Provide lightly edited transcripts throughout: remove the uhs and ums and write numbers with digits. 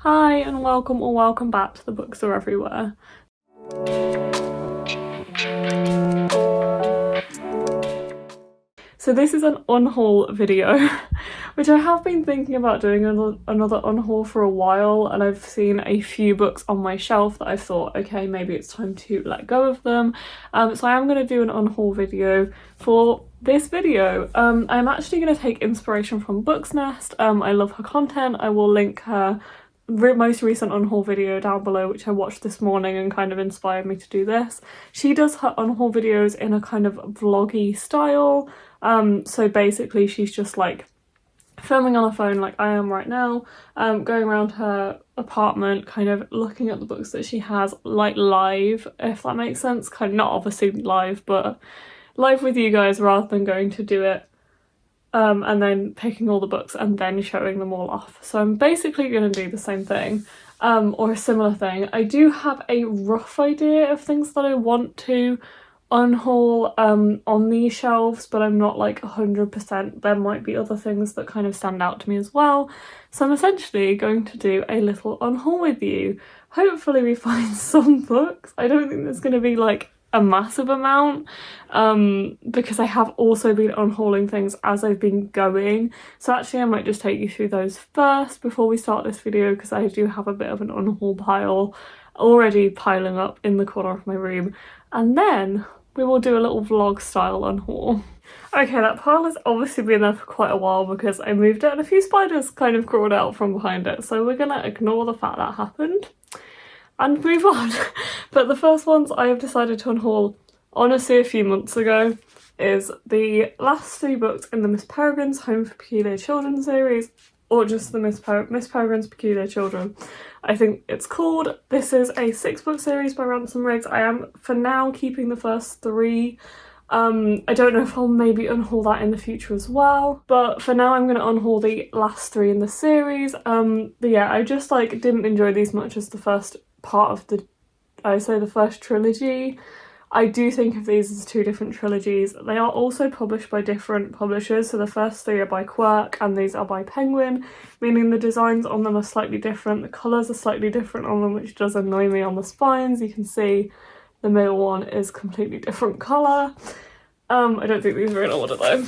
Hi and welcome or welcome back to The Books Are Everywhere. So this is an unhaul video, which I have been thinking about doing another unhaul for a while, and I've seen a few books on my shelf that I've thought, okay, maybe it's time to let go of them. So I am going to do an unhaul video for this video. I'm actually going to take inspiration from Books Nest. I love her content. I will link her most recent unhaul video down below, which I watched this morning and kind of inspired me to do this. She does her unhaul videos in a kind of vloggy style. So basically she's just like filming on her phone like I am right now, going around her apartment kind of looking at the books that she has, like live, if that makes sense. Kind of not obviously live, but live with you guys rather than going to do it and then picking all the books and then showing them all off. So I'm basically going to do the same thing, or a similar thing. I do have a rough idea of things that I want to unhaul on these shelves, but I'm not like 100%. There might be other things that kind of stand out to me as well. So I'm essentially going to do a little unhaul with you. Hopefully we find some books. I don't think there's going to be like a massive amount, because I have also been unhauling things as I've been going. So actually I might just take you through those first before we start this video, because I do have a bit of an unhaul pile already piling up in the corner of my room, and then we will do a little vlog style unhaul. Okay, that pile has obviously been there for quite a while because I moved it and a few spiders kind of crawled out from behind it, so we're gonna ignore the fact that happened and move on. But the first ones I have decided to unhaul, honestly a few months ago, is the last three books in the Miss Peregrine's Home for Peculiar Children series, or just the Miss Peregrine's Peculiar Children, I think it's called. This is a 6-book series by Ransom Riggs. I am for now keeping the first 3. I don't know if I'll maybe unhaul that in the future as well, but for now I'm going to unhaul the last 3 in the series. But yeah, I just like didn't enjoy these much as the first part of the, the first trilogy. I do think of these as 2 different trilogies. They are also published by different publishers, so the first 3 are by Quirk and these are by Penguin, meaning the designs on them are slightly different, the colours are slightly different on them, which does annoy me on the spines. You can see the middle one is completely different colour. I don't think these are in order though.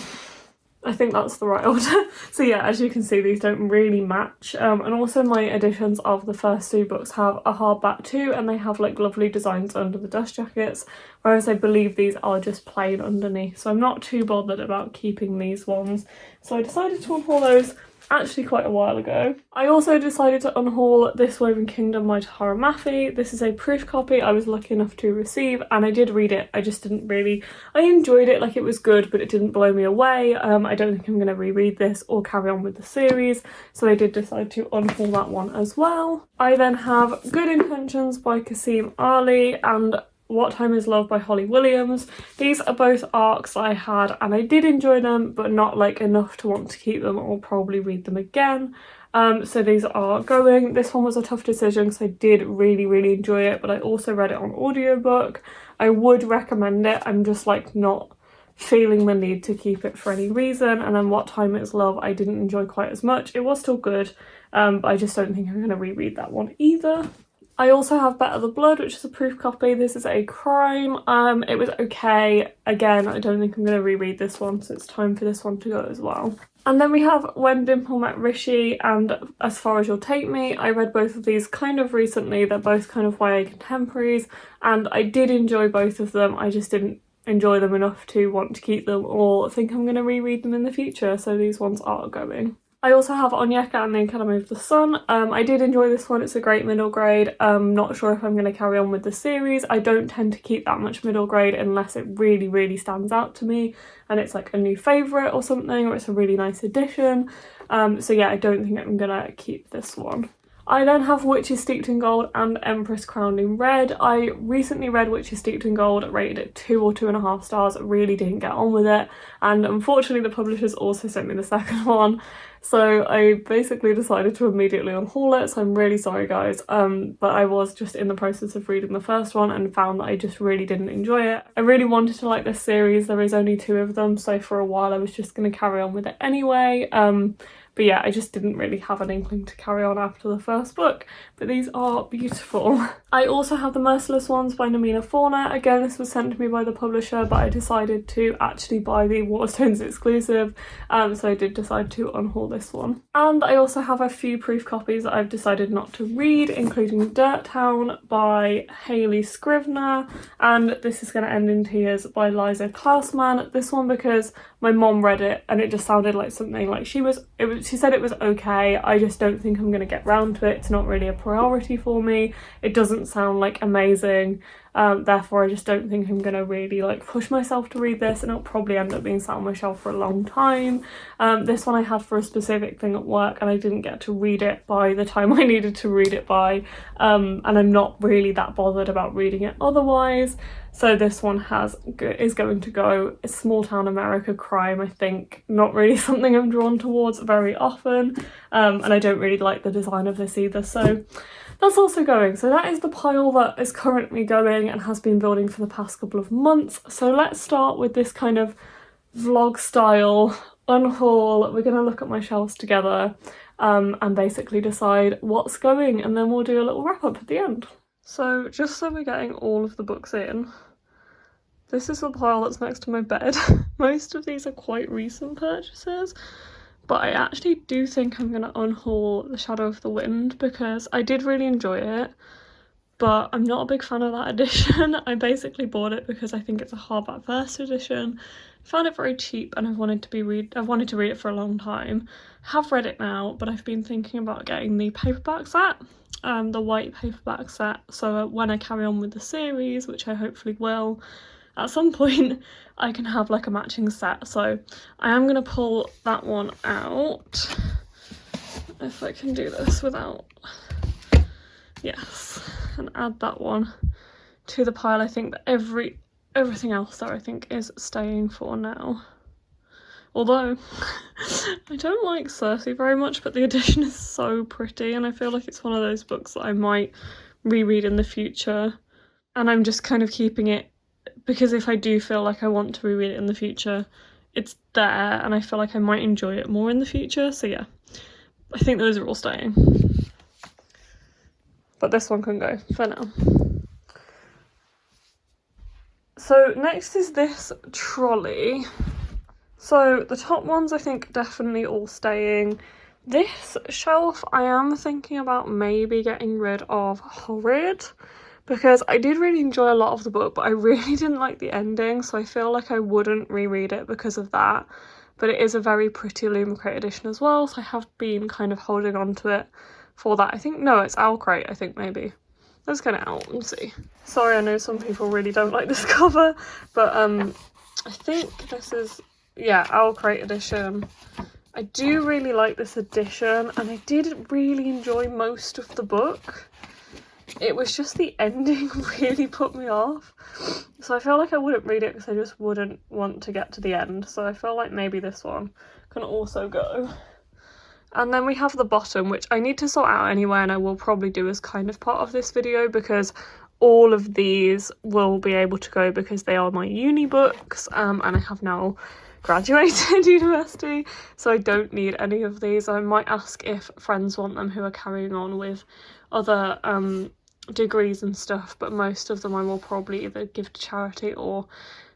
I think that's the right order. So yeah, as you can see, these don't really match. And also my editions of the first 2 books have a hardback too, and they have like lovely designs under the dust jackets, whereas I believe these are just plain underneath. So I'm not too bothered about keeping these ones. So I decided to unhaul those actually quite a while ago. I also decided to unhaul This Woven Kingdom by Tara Maffey. This is a proof copy I was lucky enough to receive, and I did read it. I just didn't really, I enjoyed it, like it was good, but it didn't blow me away. I don't think I'm going to reread this or carry on with the series, so I did decide to unhaul that one as well. I then have Good Intentions by Kasim Ali and What Time Is Love by Holly Williams. These are both arcs I had and I did enjoy them, but not like enough to want to keep them or probably read them again. So these are going. This one was a tough decision because I did really enjoy it, but I also read it on audiobook. I would recommend it. I'm just like not feeling the need to keep it for any reason. And then What Time Is Love I didn't enjoy quite as much. It was still good, but I just don't think I'm going to reread that one either. I also have Better the Blood, which is a proof copy. This is a crime. It was okay. Again, I don't think I'm going to reread this one, so it's time for this one to go as well. And then we have When Dimple Met Rishi and As Far As You'll Take Me. I read both of these kind of recently. They're both kind of YA contemporaries, and I did enjoy both of them. I just didn't enjoy them enough to want to keep them or think I'm going to reread them in the future, so these ones are going. I also have Onyeka and the Academy of the Sun. I did enjoy this one. It's a great middle grade. Not sure if I'm going to carry on with the series. I don't tend to keep that much middle grade unless it really stands out to me and it's like a new favourite or something, or it's a really nice addition. So yeah, I don't think I'm going to keep this one. I then have Witches Steeped in Gold and Empress Crowned in Red. I recently read Witches Steeped in Gold, rated it 2 or 2.5 stars, really didn't get on with it, and unfortunately the publishers also sent me the second one, so I basically decided to immediately unhaul it, so I'm really sorry guys, but I was just in the process of reading the first one and found that I just really didn't enjoy it. I really wanted to like this series. There is only 2 of them, so for a while I was just going to carry on with it anyway, But yeah, I just didn't really have an inkling to carry on after the first book, but these are beautiful. I also have The Merciless Ones by Namina Fauna. Again, this was sent to me by the publisher, but I decided to actually buy the Waterstones exclusive, so I did decide to unhaul this one. And I also have a few proof copies that I've decided not to read, including Dirt Town by Hayley Scrivener, and This Is Gonna End in Tears by Liza Klausman. This one because my mom read it and it just sounded like something like she said it was okay. I just don't think I'm gonna get round to it. It's not really a priority for me. It doesn't sound like amazing. Therefore I just don't think I'm gonna really like push myself to read this, and it'll probably end up being sat on my shelf for a long time. This one I had for a specific thing at work and I didn't get to read it by the time I needed to read it by, and I'm not really that bothered about reading it otherwise. So this one is going to go. It's small town America crime, I think. Not really something I'm drawn towards very often, and I don't really like the design of this either, so that's also going. So that is the pile that is currently going and has been building for the past couple of months. So let's start with this kind of vlog style unhaul. We're going to look at my shelves together and basically decide what's going, and then we'll do a little wrap up at the end. So just so we're getting all of the books in, this is the pile that's next to my bed. Most of these are quite recent purchases, but I actually do think I'm going to unhaul The Shadow of the Wind because I did really enjoy it, but I'm not a big fan of that edition. I basically bought it because I think it's a hardback first edition. Found it very cheap and I've wanted to read it for a long time. Have read it now, but I've been thinking about getting the paperback set, the white paperback set, so when I carry on with the series, which I hopefully will, at some point I can have like a matching set. So I am going to pull that one out, if I can do this without, yes, and add that one to the pile. I think that everything else there I think is staying for now. Although I don't like Cersei very much, but the edition is so pretty and I feel like it's one of those books that I might reread in the future, and I'm just kind of keeping it because if I do feel like I want to reread it in the future, it's there and I feel like I might enjoy it more in the future. So yeah, I think those are all staying, but this one can go for now. So next is this trolley. So the top ones I think definitely all staying. This shelf I am thinking about maybe getting rid of Horrid, because I did really enjoy a lot of the book, but I really didn't like the ending, so I feel like I wouldn't reread it because of that. But it is a very pretty Illumicrate edition as well, so I have been kind of holding on to it for that. I think, no, it's Owlcrate, I think maybe. Let's get it out and see. Sorry, I know some people really don't like this cover, but I think this is, yeah, Owlcrate edition. I do really like this edition and I did really enjoy most of the book. It was just the ending really put me off, so I feel like I wouldn't read it because I just wouldn't want to get to the end. So I feel like maybe this one can also go. And then we have the bottom, which I need to sort out anyway, and I will probably do as kind of part of this video because all of these will be able to go because they are my uni books, and I have now graduated university, so I don't need any of these. I might ask if friends want them who are carrying on with other degrees and stuff, but most of them I will probably either give to charity or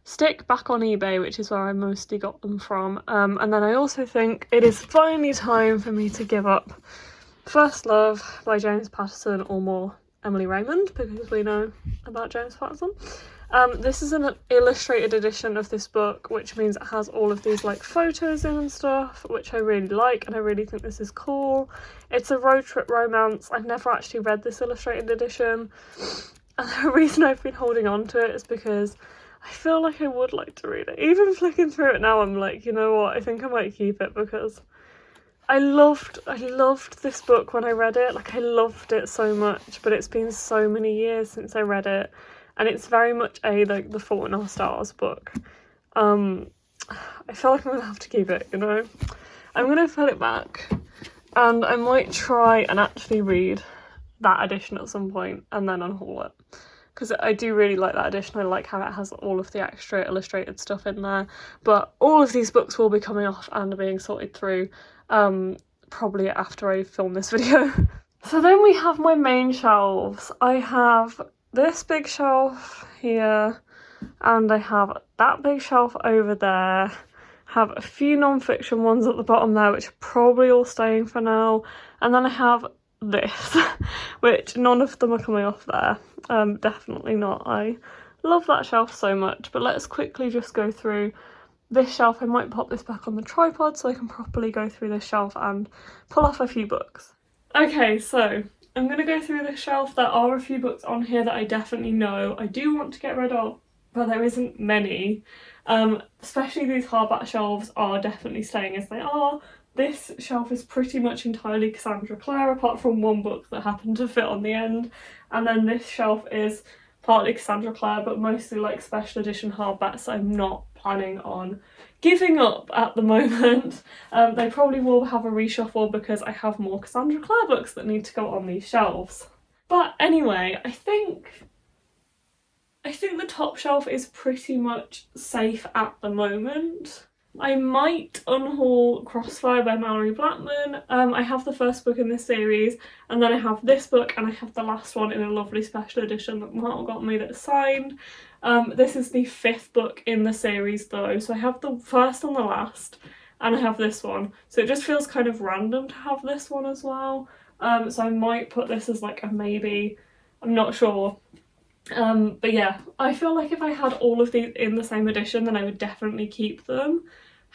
stick back on eBay, which is where I mostly got them from. And then I also think it is finally time for me to give up First Love by James Patterson, or more Emily Raymond, because we know about James Patterson. This is an illustrated edition of this book, which means it has all of these like photos in and stuff, which I really like, and I really think this is cool. It's a road trip romance. I've never actually read this illustrated edition, and the reason I've been holding on to it is because I feel like I would like to read it. Even flicking through it now, I'm like, you know what, I think I might keep it because I loved this book when I read it. Like, I loved it so much, but it's been so many years since I read it. And it's very much like the Fault in Our Stars book. I feel like I'm gonna have to keep it, you know. I'm gonna put it back, and I might try and actually read that edition at some point and then unhaul it, because I do really like that edition. I like how it has all of the extra illustrated stuff in there. But all of these books will be coming off and being sorted through probably after I film this video. So then we have my main shelves. I have this big shelf here, and I have that big shelf over there. Have a few non-fiction ones at the bottom there, which are probably all staying for now. And then I have this, which none of them are coming off there. Definitely not. I love that shelf so much. But let's quickly just go through this shelf. I might pop this back on the tripod so I can properly go through this shelf and pull off a few books. Okay, so I'm going to go through this shelf. There are a few books on here that I definitely know I do want to get rid of, but there isn't many. Especially these hardback shelves are definitely staying as they are. This shelf is pretty much entirely Cassandra Clare, apart from one book that happened to fit on the end. And then this shelf is partly Cassandra Clare, but mostly like special edition hardbacks I'm not planning on giving up at the moment. They probably will have a reshuffle because I have more Cassandra Clare books that need to go on these shelves. But anyway, I think the top shelf is pretty much safe at the moment. I might unhaul Crossfire by Mallory Blackman. I have the first book in this series, and then I have this book, and I have the last one in a lovely special edition that Mark got me that's signed. This is the 5th book in the series though, so I have the first and the last, and I have this one. So it just feels kind of random to have this one as well. So I might put this as like a maybe, I'm not sure. But yeah, I feel like if I had all of these in the same edition, then I would definitely keep them.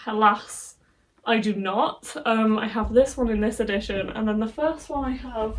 Alas, I do not. I have this one in this edition, and then the first one I have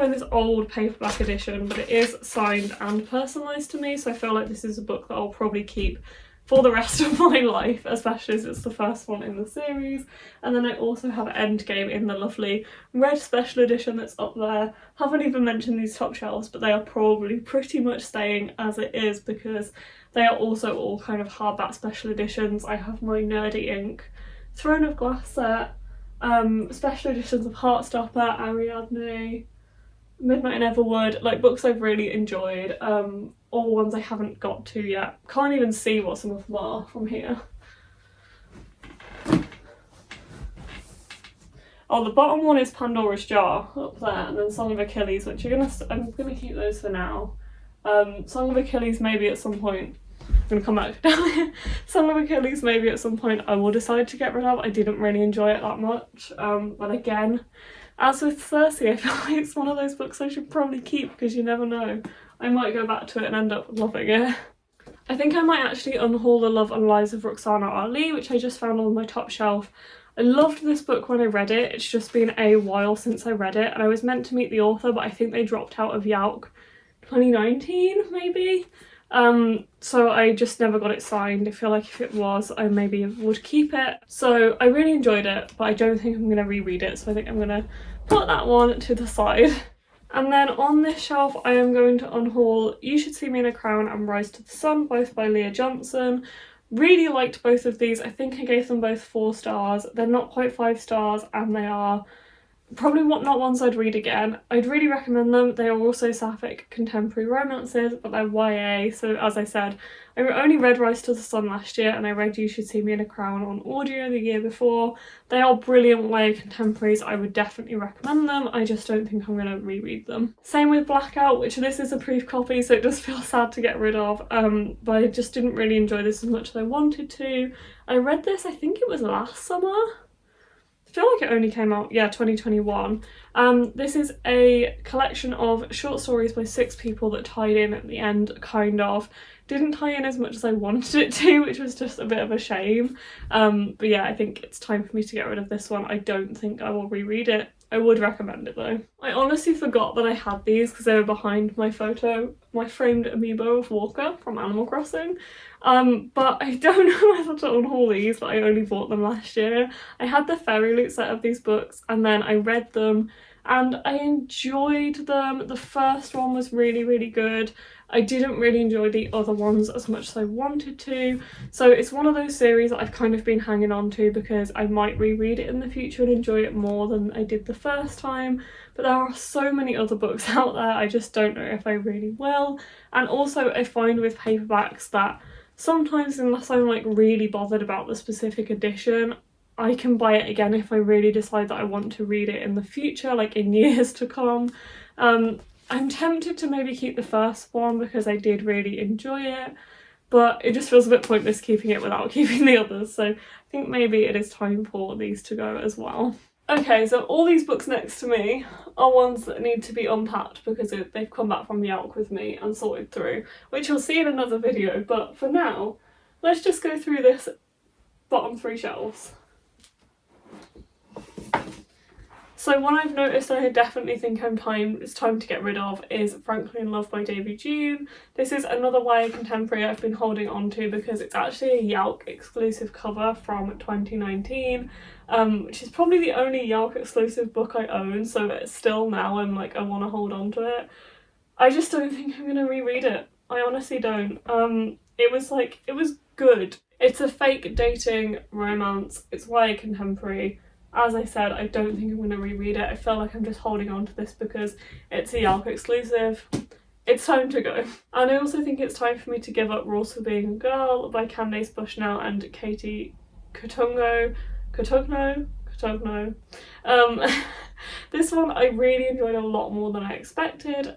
in this old paperback edition, but it is signed and personalised to me, so I feel like this is a book that I'll probably keep for the rest of my life, especially as it's the first one in the series. And then I also have Endgame in the lovely red special edition that's up there. Haven't even mentioned these top shelves, but they are probably pretty much staying as it is because they are also all kind of hardback special editions. I have my Nerdy Ink Throne of Glass set, special editions of Heartstopper, Ariadne, Midnight in Everwood, like books I've really enjoyed, all ones I haven't got to yet. Can't even see what some of them are from here. Oh, the bottom one is Pandora's Jar up there, and then Song of Achilles, which I'm gonna keep those for now. Song of Achilles maybe at some point. I'm gonna come back down here. Song of Achilles maybe at some point I will decide to get rid of. I didn't really enjoy it that much, but again, as with Circe, I feel like it's one of those books I should probably keep because you never know. I might go back to it and end up loving it. I think I might actually unhaul The Love and Lives of Roxana Ali, which I just found on my top shelf. I loved this book when I read it. It's just been a while since I read it, and I was meant to meet the author, but I think they dropped out of YALC 2019 maybe. So I just never got it signed. I feel like if it was, I maybe would keep it. So I really enjoyed it, but I don't think I'm going to reread it, so I think I'm going to put that one to the side. And then on this shelf I am going to unhaul You Should See Me in a Crown and Rise to the Sun, both by Leah Johnson. Really liked both of these. I think I gave them both 4 stars. They're not quite 5 stars, and they are probably not ones I'd read again. I'd really recommend them. They are also sapphic contemporary romances, but they're YA, so as I said, I only read Rise to the Sun last year, and I read You Should See Me in a Crown on audio the year before. They are brilliant YA contemporaries. I would definitely recommend them. I just don't think I'm going to reread them. Same with Blackout, which this is a proof copy, so it does feel sad to get rid of, but I just didn't really enjoy this as much as I wanted to. I read this, I think it was last summer. I feel like it only came out, yeah, 2021. This is a collection of short stories by 6 people that tied in at the end, kind of. Didn't tie in as much as I wanted it to, which was just a bit of a shame. But yeah, I think it's time for me to get rid of this one. I don't think I will reread it. I would recommend it though. I honestly forgot that I had these because they were behind my photo, my framed amiibo of Walker from Animal Crossing. But I don't know whether to unhaul these, but I only bought them last year. I had the Fairy Loot set of these books, and then I read them and I enjoyed them. The first one was really, really good. I didn't really enjoy the other ones as much as I wanted to. So it's one of those series that I've kind of been hanging on to because I might reread it in the future and enjoy it more than I did the first time. But there are so many other books out there, I just don't know if I really will. And also I find with paperbacks that sometimes, unless I'm like really bothered about the specific edition, I can buy it again if I really decide that I want to read it in the future, like in years to come. I'm tempted to maybe keep the first one because I did really enjoy it, but it just feels a bit pointless keeping it without keeping the others, so I think maybe it is time for these to go as well. Okay, so all these books next to me are ones that need to be unpacked because they've come back from the YALC with me and sorted through, which you'll see in another video, but for now, let's just go through this bottom 3 shelves. So one I've noticed I definitely think it's time to get rid of is Frankly in Love by David Hume. This is another YA contemporary I've been holding on to because it's actually a YALC exclusive cover from 2019, which is probably the only YALC exclusive book I own, so still now I'm like, I want to hold on to it. I just don't think I'm going to reread it. I honestly don't. It was good. It's a fake dating romance. It's YA contemporary. As I said, I don't think I'm going to reread it. I feel like I'm just holding on to this because it's a YALC exclusive. It's time to go. And I also think it's time for me to give up Rules for Being a Girl by Candace Bushnell and Katie Cotugno. This one I really enjoyed a lot more than I expected.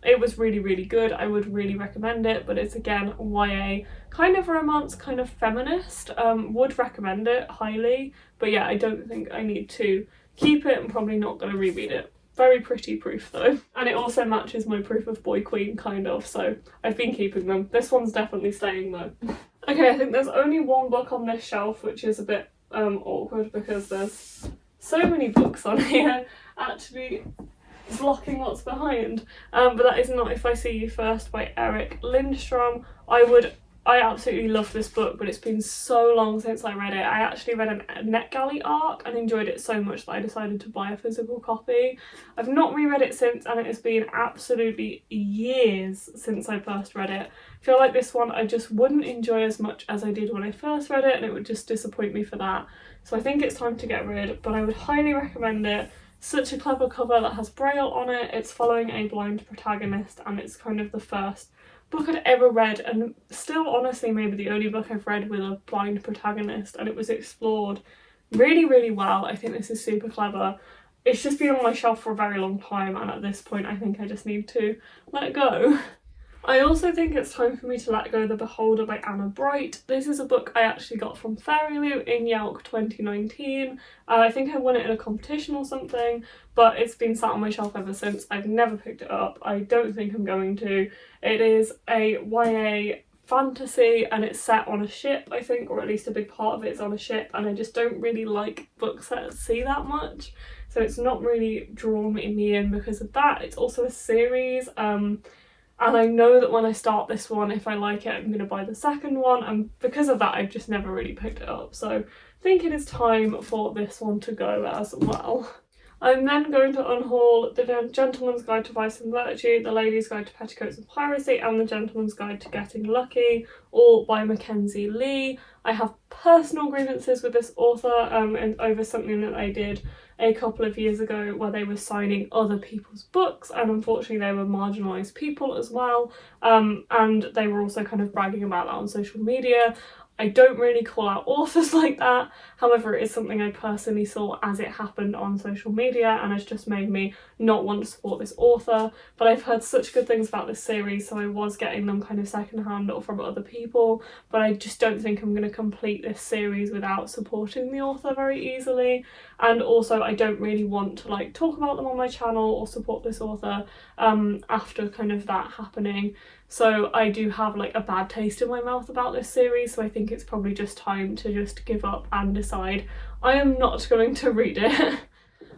It was really, really good. I would really recommend it, but it's again YA, kind of romance, kind of feminist. Would recommend it highly, but yeah, I don't think I need to keep it. I'm probably not going to reread it. Very pretty proof though, and it also matches my proof of Boy Queen kind of, so I've been keeping them. This one's definitely staying though. Okay, I think there's only one book on this shelf, which is a bit awkward because there's so many books on here actually blocking what's behind, but that is Not If I See You First by Eric Lindstrom. I absolutely love this book, but it's been so long since I read it. I actually read a NetGalley arc and enjoyed it so much that I decided to buy a physical copy. I've not reread it since, and it has been absolutely years since I first read it. I feel like this one I just wouldn't enjoy as much as I did when I first read it, and it would just disappoint me for that. So I think it's time to get rid, but I would highly recommend it. Such a clever cover that has braille on it. It's following a blind protagonist, and it's kind of the first book I'd ever read, and still honestly maybe the only book I've read with a blind protagonist, and it was explored really, really well. I think this is super clever. It's just been on my shelf for a very long time, and at this point I think I just need to let it go. I also think it's time for me to let go The Beholder by Anna Bright. This is a book I actually got from FairyLoot in YALC 2019. I think I won it in a competition or something, but it's been sat on my shelf ever since. I've never picked it up. I don't think I'm going to. It is a YA fantasy and it's set on a ship, I think, or at least a big part of it is on a ship, and I just don't really like books set at sea that much, so it's not really drawn me in because of that. It's also a series, and I know that when I start this one, if I like it, I'm going to buy the second one, and because of that I've just never really picked it up, so I think it is time for this one to go as well. I'm then going to unhaul The Gentleman's Guide to Vice and Virtue, The Lady's Guide to Petticoats and Piracy, and The Gentleman's Guide to Getting Lucky, all by Mackenzie Lee. I have personal grievances with this author and over something that they did a couple of years ago where they were signing other people's books, and unfortunately they were marginalised people as well, and they were also kind of bragging about that on social media. I don't really call out authors like that, however it is something I personally saw as it happened on social media and has just made me not want to support this author, but I've heard such good things about this series, so I was getting them kind of secondhand or from other people, but I just don't think I'm going to complete this series without supporting the author very easily, and also I don't really want to like talk about them on my channel or support this author after kind of that happening. So I do have like a bad taste in my mouth about this series, so I think it's probably just time to just give up and decide I am not going to read it.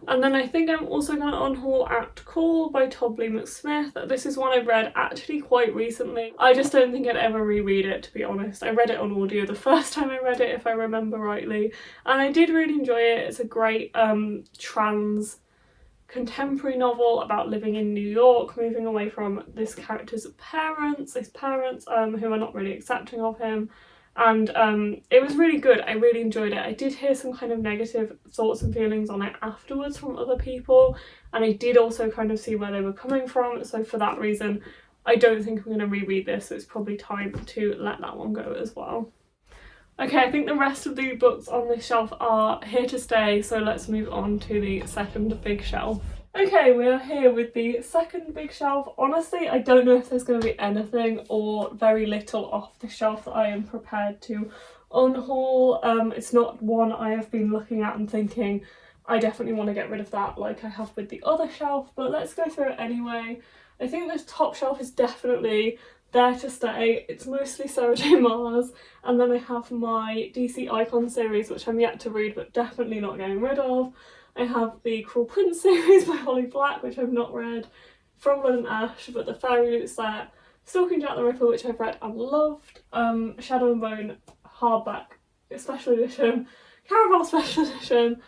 And then I think I'm also going to unhaul At Call by Tobley McSmith. This is one I've read actually quite recently. I just don't think I'd ever reread it, to be honest. I read it on audio the first time I read it, if I remember rightly, and I did really enjoy it. It's a great trans contemporary novel about living in New York, moving away from this character's parents, who are not really accepting of him, and it was really good. I really enjoyed it. I did hear some kind of negative thoughts and feelings on it afterwards from other people, and I did also kind of see where they were coming from, so for that reason I don't think I'm going to reread this, so it's probably time to let that one go as well. Okay, I think the rest of the books on this shelf are here to stay, so let's move on to the second big shelf. Okay, we are here with the second big shelf. Honestly, I don't know if there's going to be anything or very little off the shelf that I am prepared to unhaul. It's not one I have been looking at and thinking, I definitely want to get rid of that like I have with the other shelf, but let's go through it anyway. I think this top shelf is definitely there to stay. It's mostly Sarah J Maas, and then I have my DC Icon series, which I'm yet to read but definitely not getting rid of. I have the Cruel Prince series by Holly Black, which I've not read, From Blood and Ash, but the Fairy Loot set, Stalking Jack the Ripper, which I've read and loved, Shadow and Bone hardback special edition, Caraval special edition,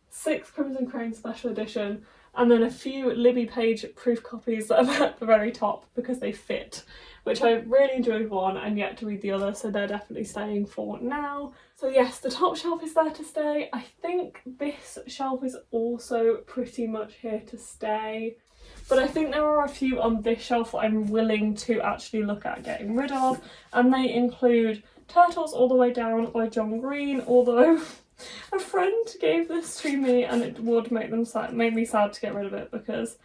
6 Crimson Crane special edition, and then a few Libby Page proof copies that are at the very top because they fit, which I really enjoyed one and yet to read the other, so they're definitely staying for now. So yes, the top shelf is there to stay. I think this shelf is also pretty much here to stay, but I think there are a few on this shelf that I'm willing to actually look at getting rid of, and they include Turtles All the Way Down by John Green, although a friend gave this to me and it would make me sad to get rid of it because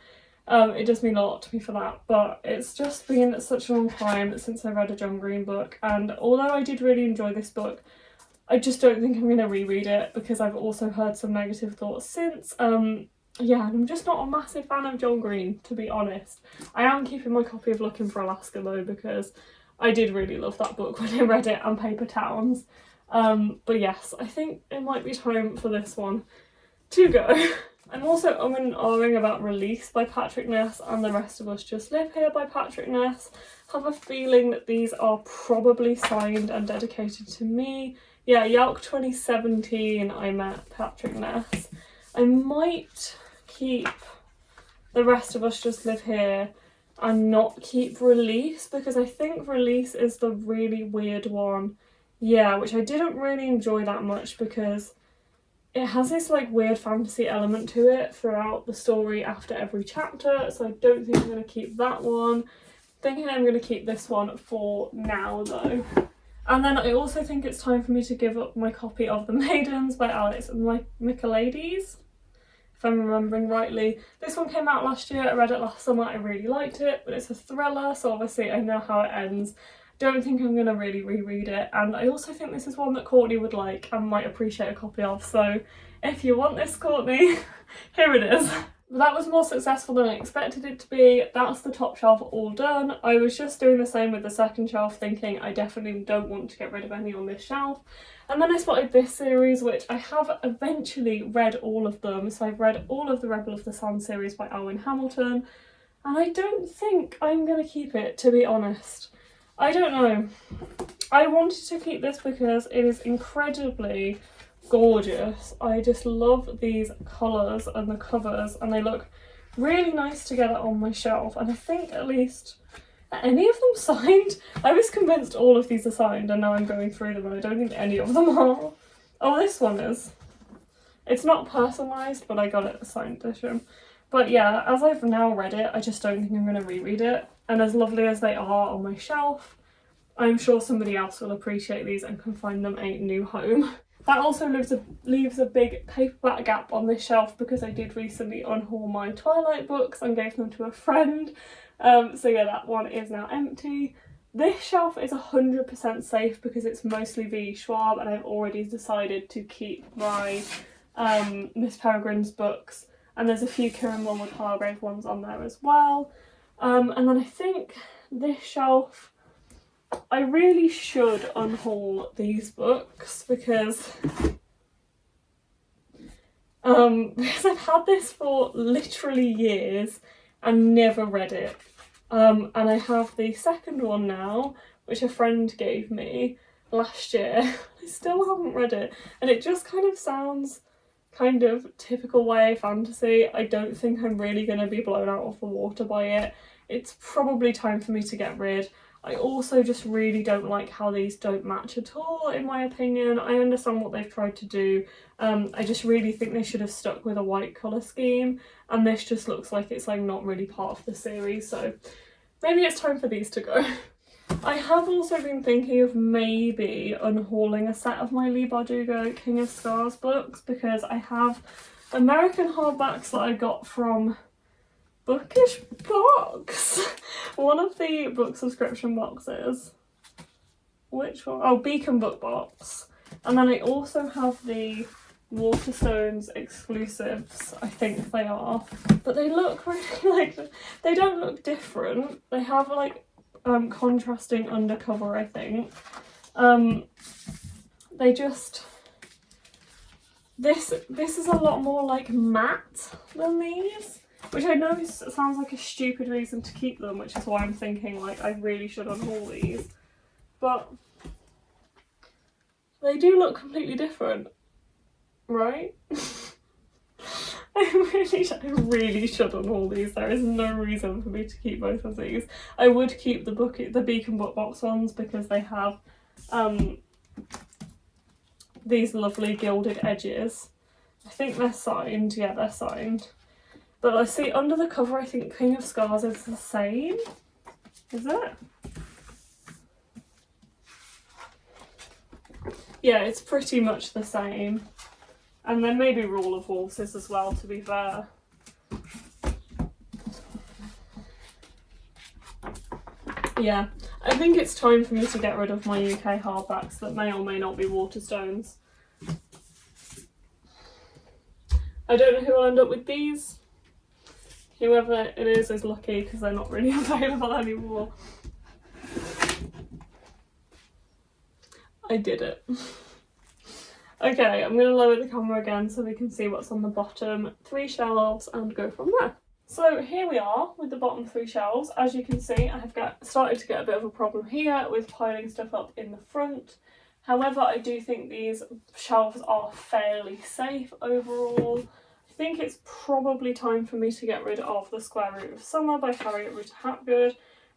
it does mean a lot to me for that, but it's just been such a long time since I read a John Green book, and although I did really enjoy this book, I just don't think I'm going to reread it because I've also heard some negative thoughts since. Yeah, I'm just not a massive fan of John Green, to be honest. I am keeping my copy of Looking for Alaska though because I did really love that book when I read it, and Paper Towns. But yes, I think it might be time for this one to go. I'm also and ahhing about Release by Patrick Ness and The Rest of Us Just Live Here by Patrick Ness. Have a feeling that these are probably signed and dedicated to me. Yeah, YALC 2017 I met Patrick Ness. I might keep The Rest of Us Just Live Here and not keep Release because I think Release is the really weird one. Yeah, which I didn't really enjoy that much because it has this like weird fantasy element to it throughout the story after every chapter, so I don't think I'm going to keep that one. Thinking I'm going to keep this one for now though. And then I also think it's time for me to give up my copy of The Maidens by Alex and Michaelides, if I'm remembering rightly. This one came out last year, I read it last summer, I really liked it, but it's a thriller, so obviously I know how it ends. Don't think I'm going to really reread it, and I also think this is one that Courtney would like and might appreciate a copy of, so if you want this, Courtney, here it is. But that was more successful than I expected it to be. That's the top shelf all done. I was just doing the same with the second shelf, thinking I definitely don't want to get rid of any on this shelf. And then I spotted this series, which I have eventually read all of them, so I've read all of the Rebel of the Sun series by Alwyn Hamilton, and I don't think I'm going to keep it, to be honest. I don't know. I wanted to keep this because it is incredibly gorgeous. I just love these colours and the covers, and they look really nice together on my shelf, and I think at least are any of them signed? I was convinced all of these are signed, and now I'm going through them and I don't think any of them are. Oh, this one is. It's not personalised, but I got it a signed edition. But yeah, as I've now read it, I just don't think I'm going to reread it. And as lovely as they are on my shelf, I'm sure somebody else will appreciate these and can find them a new home. That also leaves a big paperback gap on this shelf because I did recently unhaul my Twilight books and gave them to a friend. So yeah, that one is now empty. This shelf is 100% safe because it's mostly V. Schwab, and I've already decided to keep my Miss Peregrine's books, and there's a few Kieran Mulwood-Hargrave ones on there as well. And then I think this shelf, I really should unhaul these books because I've had this for literally years and never read it. And I have the second one now, which a friend gave me last year. I still haven't read it, and it just kind of sounds kind of typical YA fantasy. I don't think I'm really going to be blown out of the water by it. It's probably time for me to get rid. I also just really don't like how these don't match at all, in my opinion. I understand what they've tried to do. I just really think they should have stuck with a white colour scheme, and this just looks like it's like not really part of the series, so maybe it's time for these to go. I have also been thinking of maybe unhauling a set of my Leigh Bardugo King of Scars books, because I have American hardbacks that I got from Bookish Box. One of the book subscription boxes. Which one? Oh, Beacon Book Box. And then I also have the Waterstones exclusives, I think they are. But they look really like, they don't look different. They have like contrasting undercover, I think. They just, this is a lot more like matte than these, which I know sounds like a stupid reason to keep them, which is why I'm thinking like I really should unhaul these. But they do look completely different, right? I really should unhaul these. There is no reason for me to keep both of these. I would keep the Beacon Book Box ones because they have these lovely gilded edges. I think they're signed. Yeah, they're signed. But I see under the cover, I think King of Scars is the same. Is it? Yeah, it's pretty much the same. And then maybe Rule of Horses as well, to be fair. Yeah, I think it's time for me to get rid of my UK hardbacks that may or may not be Waterstones. I don't know who will end up with these. Whoever it is lucky because they're not really available anymore. I did it. Okay, I'm going to lower the camera again so we can see what's on the bottom 3 shelves and go from there. So here we are with the bottom 3 shelves. As you can see, I have started to get a bit of a problem here with piling stuff up in the front. However, I do think these shelves are fairly safe overall. I think it's probably time for me to get rid of The Square Root of Summer by Harriet Ruta Hapgood.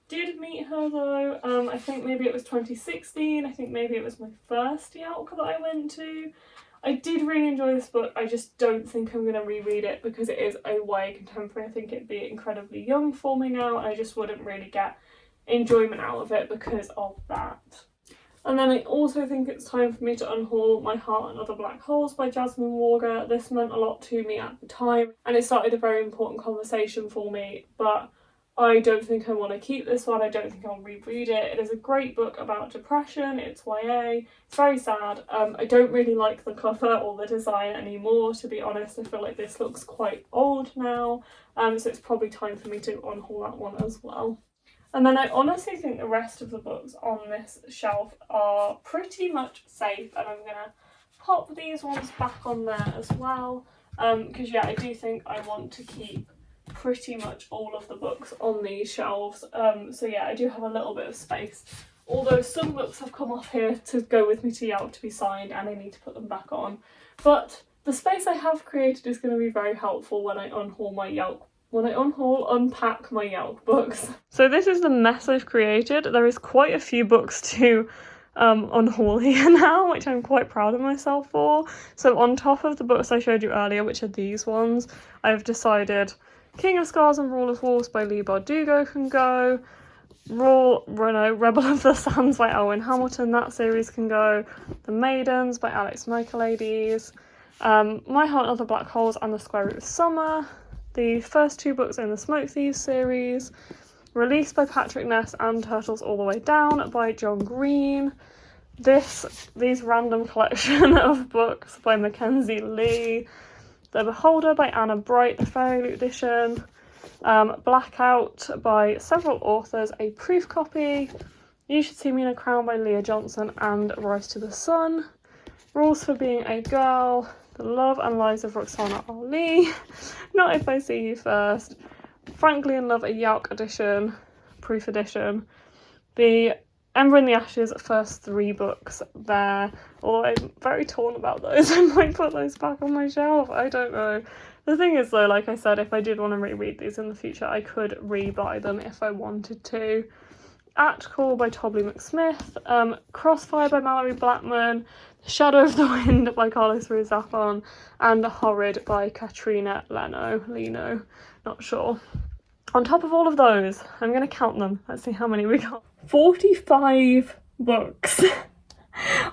Did meet her though, I think maybe it was 2016, I think maybe it was my first YALC that I went to. I did really enjoy this book, I just don't think I'm going to reread it because it is a YA contemporary. I think it'd be incredibly young for me now and I just wouldn't really get enjoyment out of it because of that. And then I also think it's time for me to unhaul My Heart and Other Black Holes by Jasmine Warger. This meant a lot to me at the time and it started a very important conversation for me, but I don't think I want to keep this one. I don't think I'll reread it. It is a great book about depression. It's YA. It's very sad. I don't really like the cover or the design anymore, to be honest. I feel like this looks quite old now. So it's probably time for me to unhaul that one as well. And then I honestly think the rest of the books on this shelf are pretty much safe. And I'm going to pop these ones back on there as well. Because yeah, I do think I want to keep pretty much all of the books on these shelves, so yeah, I do have a little bit of space, although some books have come off here to go with me to YALC to be signed and I need to put them back on, but the space I have created is going to be very helpful when I unhaul my YALC, unpack my YALC books. So this is the mess I've created. There is quite a few books to unhaul here now, which I'm quite proud of myself for. So on top of the books I showed you earlier, which are these ones, I've decided King of Scars and Rule of Horse by Leigh Bardugo can go. Rebel of the Sands by Elwyn Hamilton, that series can go. The Maidens by Alex Michaelides. My Heart and Other Black Holes and The Square Root of Summer. The first 2 books in the Smoke Thieves series. Released by Patrick Ness and Turtles All the Way Down by John Green. These random collection of books by Mackenzie Lee. The Beholder by Anna Bright, the Fairy Loot edition. Blackout by several authors, a proof copy. You Should See Me in a Crown by Leah Johnson and Rise to the Sun. Rules for Being a Girl. The Love and Lives of Roxana Ali. Not If I See You First. Frankly in Love, a YALC edition, proof edition. The Ember in the Ashes first 3 books there, although I'm very torn about those. I might put those back on my shelf, I don't know. The thing is though, like I said, if I did want to reread these in the future, I could re-buy them if I wanted to. At Call by Tobley McSmith, Crossfire by Mallory Blackman, Shadow of the Wind by Carlos Ruiz Zafón, and Horrid by Katrina Leno, not sure. On top of all of those, I'm gonna count them. Let's see how many we got. 45 books.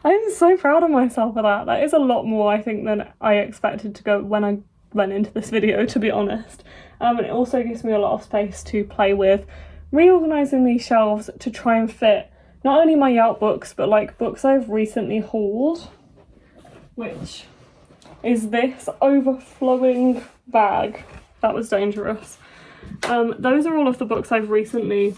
I'm so proud of myself for that. That is a lot more, I think, than I expected to go when I went into this video, to be honest. And it also gives me a lot of space to play with, reorganising these shelves to try and fit not only my YALC books, but like books I've recently hauled, which is this overflowing bag. That was dangerous. Those are all of the books I've recently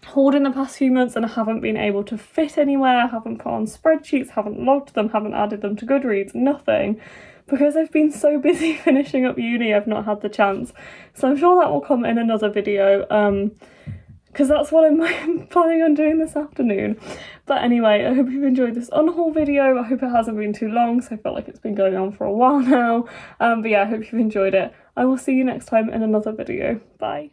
hauled in the past few months and I haven't been able to fit anywhere, haven't put on spreadsheets, haven't logged them, haven't added them to Goodreads, nothing. Because I've been so busy finishing up uni, I've not had the chance. So I'm sure that will come in another video, because that's what I'm planning on doing this afternoon. But anyway, I hope you've enjoyed this unhaul video. I hope it hasn't been too long, so I feel like it's been going on for a while now. But yeah, I hope you've enjoyed it. I will see you next time in another video. Bye.